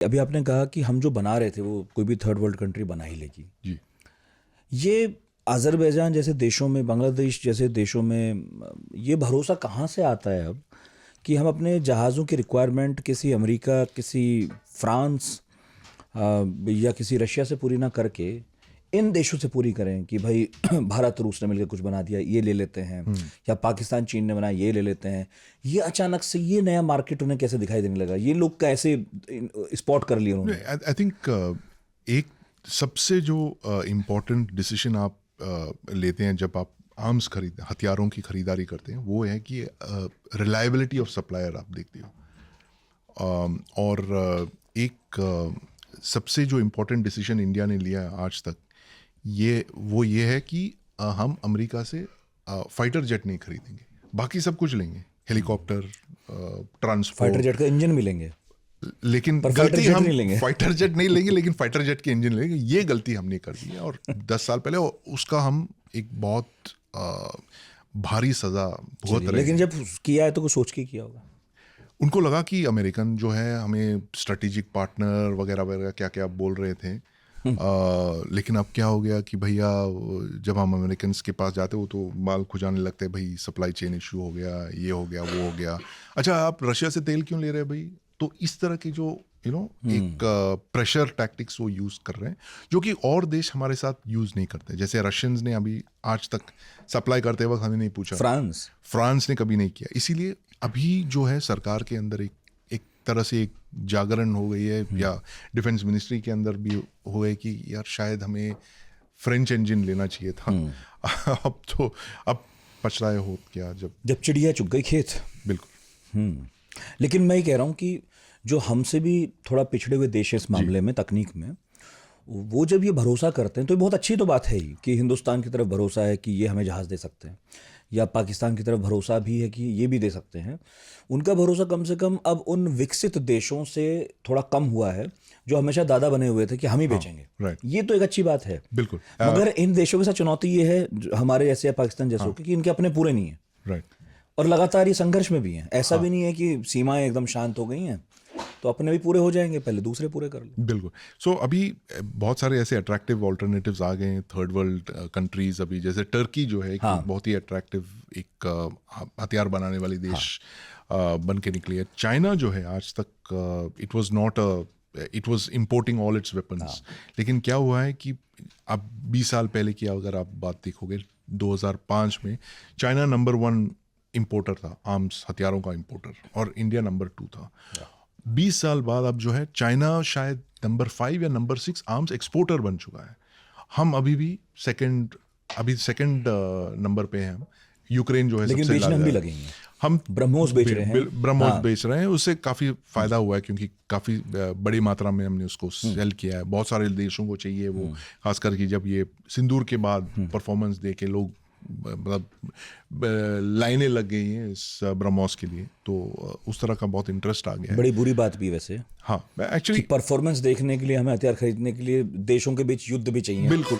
अभी आपने कहा कि हम जो बना रहे थे वो कोई भी थर्ड वर्ल्ड कंट्री बना ही लेगी। जी। ये अज़रबैजान जैसे देशों में, बांग्लादेश जैसे देशों में ये भरोसा कहाँ से आता है अब कि हम अपने जहाज़ों की रिक्वायरमेंट किसी अमेरिका, किसी फ्रांस या किसी रशिया से पूरी ना करके इन देशों से पूरी करें कि भाई भारत रूस ने मिलकर कुछ बना दिया, ये ले लेते हैं, या पाकिस्तान चीन ने बनाया, ये ले लेते हैं। ये अचानक से ये नया मार्केट उन्हें कैसे दिखाई देने लगा? ये लोग कैसे स्पॉट कर लिए उन्होंने? आई थिंक एक सबसे जो इम्पोर्टेंट डिसीजन आप लेते हैं जब आप आर्म्स खरीद हथियारों की खरीदारी करते हैं, वो है कि रिलायबिलिटी ऑफ सप्लायर आप देखते हो। और एक सबसे जो इम्पोर्टेंट डिसीजन इंडिया ने लिया है आज तक, ये है कि हम अमेरिका से फाइटर जेट नहीं खरीदेंगे, बाकी सब कुछ लेंगे, हेलीकॉप्टर, ट्रांसपोर्ट, फाइटर जेट का इंजन मिलेंगे, लेकिन पर फाइटर गलती जेट हम नहीं लेंगे। फाइटर जेट नहीं लेंगे, लेकिन फाइटर जेट के इंजन लेंगे। ये गलती हमने कर दी है, और 10 साल पहले उसका हम एक बहुत भारी सजा भुगत रहे लेकिन हैं। जब किया है तो कुछ सोच के किया होगा। उनको लगा कि अमेरिकन जो है हमें स्ट्रेटेजिक पार्टनर वगैरह वगैरह क्या क्या बोल रहे थे। लेकिन अब क्या हो गया कि भैया जब हम अमेरिकन के पास जाते हो तो माल खुजाने लगते हैं, भाई सप्लाई चेन इशू हो गया, ये हो गया, वो हो गया। अच्छा, आप रशिया से तेल क्यों ले रहे हैं भाई? तो इस तरह की जो एक प्रेशर टैक्टिक्स वो यूज़ कर रहे हैं, जो कि और देश हमारे साथ यूज़ नहीं करते। जैसे रशियंस ने अभी आज तक सप्लाई करते वक्त हमें नहीं पूछा, फ्रांस ने कभी नहीं किया। इसीलिए अभी जो है सरकार के अंदर एक तरह से एक जागरण हो गई है, या डिफेंस मिनिस्ट्री के अंदर भी हो गई कि यार शायद हमें फ्रेंच इंजन लेना चाहिए था। अब पछताए हो क्या, जब चिड़िया चुग गई खेत। बिल्कुल। लेकिन मैं ये कह रहा हूँ कि जो हमसे भी थोड़ा पिछड़े हुए देश है इस मामले में, तकनीक में, वो जब ये भरोसा करते हैं तो ये बहुत अच्छी तो बात है ही कि हिंदुस्तान की तरफ भरोसा है कि ये हमें जहाज़ दे सकते हैं, या पाकिस्तान की तरफ भरोसा भी है कि ये भी दे सकते हैं। उनका भरोसा कम से कम अब उन विकसित देशों से थोड़ा कम हुआ है, जो हमेशा दादा बने हुए थे कि हम ही बेचेंगे। राइट। ये तो एक अच्छी बात है, बिल्कुल। मगर इन देशों के साथ चुनौती ये है, हमारे जैसे या पाकिस्तान जैसों की, कि इनके अपने पूरे नहीं है। राइट। और लगातार ये संघर्ष में भी हैं। ऐसा भी नहीं है कि सीमाएं एकदम शांत हो गई हैं तो अपने भी पूरे हो जाएंगे, पहले दूसरे पूरे कर ले। बिल्कुल। सो अभी बहुत सारे ऐसे अट्रैक्टिव ऑल्टरनेटिव्स आ गए हैं थर्ड वर्ल्ड कंट्रीज। अभी जैसे टर्की जो है, बहुत ही अट्रैक्टिव एक हथियार बनाने वाली देश बन के निकली है। चाइना जो है आज तक it was importing all it's weapons. लेकिन क्या हुआ है कि अब 20 साल पहले की अगर आप बात देखोगे, 2005 में चाइना नंबर 1 इम्पोर्टर था, आर्म्स हथियारों का इम्पोर्टर, और इंडिया नंबर 2 था। 20 साल बाद अब जो है चाइना शायद नंबर 5 या नंबर 6 आर्म्स एक्सपोर्टर बन चुका है। हम अभी भी सेकंड नंबर पे हैं हम। यूक्रेन जो है लेकिन सबसे बेचने हम भी लगेंगे। हम ब्रह्मोस बेच रहे हैं। ब्रह्मोस बेच रहे हैं। उससे काफ़ी फ़ायदा हुआ है, क्योंकि काफ़ी बड़ी मात्रा में हमने उसको सेल किया है। बहुत सारे देशों को चाहिए वो, खासकर कि जब ये सिंदूर के बाद परफॉर्मेंस दे के लोग, मतलब लाइनें लग गई हैं इस ब्रह्मोस के लिए, तो उस तरह का बहुत इंटरेस्ट आ गया है। बड़ी बुरी बात भी वैसे, हाँ, एक्चुअली परफॉर्मेंस देखने के लिए हमें हथियार खरीदने के लिए देशों के बीच युद्ध भी चाहिए। बिल्कुल।